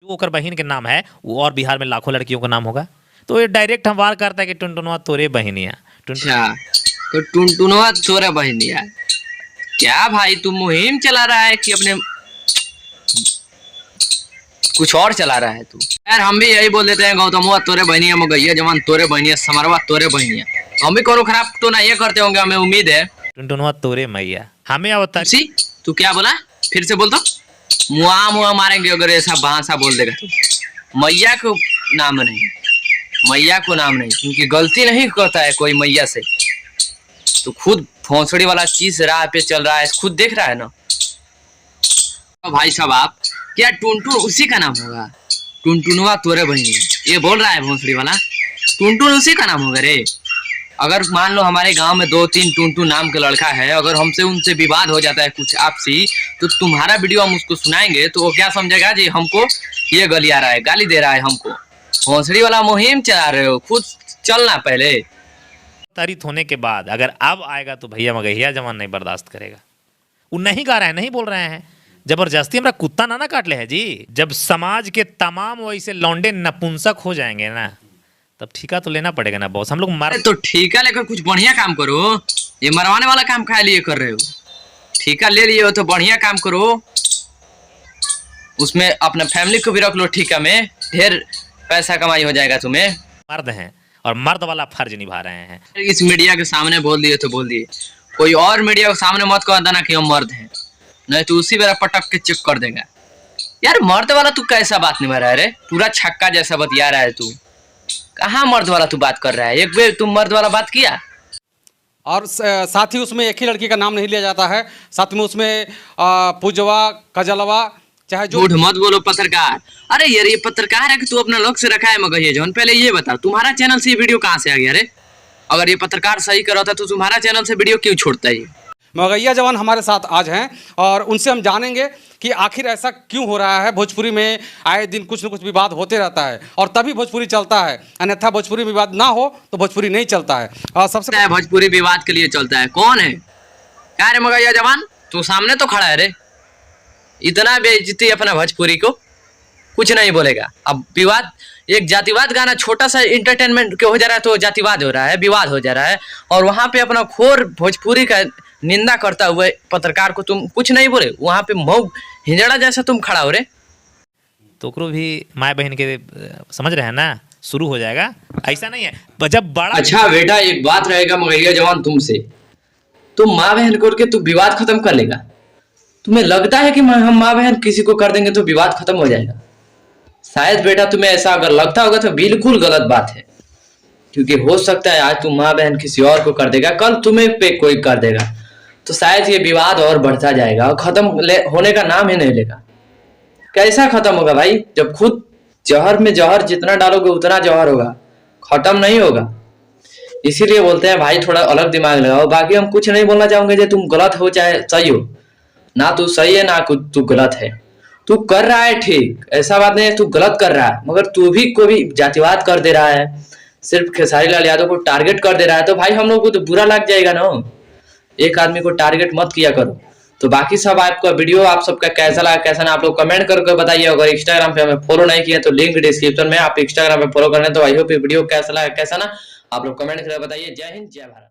ओकर बहन के नाम है वो, और बिहार में लाखों लड़कियों का नाम होगा। तो ये डायरेक्ट हम वार करता है कि टुनटुनवा तोरे बहनिया। अच्छा, तो टुनटुनवा तोरे बहनिया। क्या भाई तू मुहिम चला रहा है कि अपने कुछ और चला रहा है तू? यार हम भी यही बोल देते हैं, गौतमवा तोरे बहनिया, मगैया जवान तोरे बहनिया, समरवा तोरे बहनिया। हम भी कोनो खराब तो ना ये करते होंगे, हमें उम्मीद है। टुनटुनवा तोरे मैया हमें अवतार। तू क्या बोला? फिर से बोल तो। मुआ मुआ मारेंगे अगर ऐसा भाषा बोल देगा तो। मैया को नाम नहीं, मैया को नाम नहीं, क्योंकि गलती नहीं करता है कोई मैया से। तो खुद भोंसड़ी वाला चीज राह पे चल रहा है, खुद देख रहा है ना। तो भाई साहब आप क्या टुनटुन उसी का नाम होगा? टुनटुनवा तोरे बहनिया ये बोल रहा है भोंसड़ी वाला, टुनटुन उसी का नाम होगा रे। अगर मान लो हमारे गांव में 2-3 टुनटुन नाम का लड़का है, अगर हमसे उनसे विवाद हो जाता है कुछ आपसी, तो तुम्हारा वीडियो हम उसको सुनाएंगे तो वो क्या समझेगा जी हमको ये गलिया रहा है, गाली दे रहा है हमको। भोंसड़ी वाला मुहिम चला रहे हो, खुद चलना पहले। तारीफ होने के बाद अगर अब आएगा तो भैया मगहिया जवान नहीं बर्दाश्त करेगा। वो नहीं गा रहे हैं, नहीं बोल रहे हैं, जबरदस्ती हमारा कुत्ता ना काट ले है जी। जब समाज के तमाम वैसे लौंडे नपुंसक हो जाएंगे ना, तब ठेका तो लेना पड़ेगा ना बॉस। हम लोग मर तो ठेका लेकर कुछ बढ़िया काम करो। ये मरवाने वाला काम खाए लिए कर रहे हो? ठेका ले लिए हो तो बढ़िया काम करो, उसमें अपना फैमिली को भी रख लो ठेका में, ढेर पैसा कमाई हो जाएगा तुम्हें। मर्द हैं और मर्द वाला फर्ज निभा रहे हैं। इस मीडिया के सामने बोल दिए तो बोल दिए, कोई और मीडिया के सामने मत कह देना कि हम मर्द हैं, नहीं तो उसी बेरा पटक के चेक कर देगा। यार मर्द वाला तू कैसा बात निभा रहा है रे? पूरा छक्का जैसा बतिया रहा है तू। कहाँ मर्द वाला तू बात कर रहा है? एक बार तुम मर्द वाला बात किया? और साथ ही उसमें एक ही लड़की का नाम नहीं लिया जाता है, साथ में उसमें पूजवा, कजलवा, चाहे जो। झूठ मत बोलो पत्रकार। अरे यार ये पत्रकार है कि तू अपना लक्ष्य रखा है मगहिया जौन? पहले ये बता तुम्हारा चैनल से ये वीडियो कहाँ से आ गया रे? अगर ये पत्रकार सही कर रहा था तो तुम्हारा चैनल से वीडियो क्यों छोड़ता है? मगहिया जवान हमारे साथ आज हैं और उनसे हम जानेंगे कि आखिर ऐसा क्यों हो रहा है। भोजपुरी में आए दिन कुछ न कुछ विवाद होते रहता है और तभी भोजपुरी चलता है, अन्यथा भोजपुरी विवाद ना हो तो भोजपुरी नहीं चलता है। और सबसे भोजपुरी विवाद के लिए चलता है? कौन है? क्या रे मगहिया जवान, तू सामने तो खड़ा है रे। इतना बेइज्जती अपना भोजपुरी को, कुछ नहीं बोलेगा। अब विवाद, एक जातिवाद गाना छोटा सा इंटरटेनमेंट के हो जा रहा है तो जातिवाद हो रहा है, विवाद हो जा रहा है, और वहां पे अपना खोर भोजपुरी का निंदा करता हुए पत्रकार को तुम कुछ नहीं बोले। वहां पे मऊ हिंजड़ा जैसा तुम खड़ा हो रे। तो भी माँ बहन के समझ रहे हैं ना, शुरू हो जाएगा। ऐसा नहीं है जब बड़ा। अच्छा बेटा एक बात रहेगा मगहिया जवान तुमसे, तुम माँ बहन करके तू विवाद खत्म कर लेगा? तुम्हें लगता है कि हम माँ बहन किसी को कर देंगे तो विवाद खत्म हो जाएगा? शायद बेटा तुम्हें ऐसा अगर लगता होगा तो बिल्कुल गलत बात है, क्योंकि हो सकता है आज तुम माँ बहन किसी और को कर देगा, कल तुम्हें पे कोई कर देगा, तो शायद ये विवाद और बढ़ता जाएगा और खत्म होने का नाम ही नहीं लेगा। कैसा खत्म होगा भाई? जब खुद जहर में जहर जितना डालोगे उतना जहर होगा, खत्म नहीं होगा। इसीलिए बोलते हैं भाई थोड़ा अलग दिमाग लगाओ। बाकी हम कुछ नहीं बोलना चाहोगे जो तुम गलत हो चाहे सही हो, ना तू सही है ना तू गलत है। तू कर रहा है ठीक, ऐसा बात नहीं है तू गलत कर रहा है, मगर तू भी कोई भी जातिवाद कर दे रहा है, सिर्फ खेसारी लाल यादव को टारगेट कर दे रहा है, तो भाई हम लोग को तो बुरा लग जाएगा ना। एक आदमी को टारगेट मत किया करो। तो बाकी सब आपका वीडियो आप सबका कैसा लगा कैसा ना आप लोग कमेंट करके बताइए। अगर इंस्टाग्राम पे हमें फॉलो नहीं किया तो लिंक डिस्क्रिप्शन में, आप इंस्टाग्राम पे फॉलो करने। तो आई होप वीडियो कैसा लगा कैसा ना आप लोग कमेंट करके बताइए। जय हिंद जय भारत।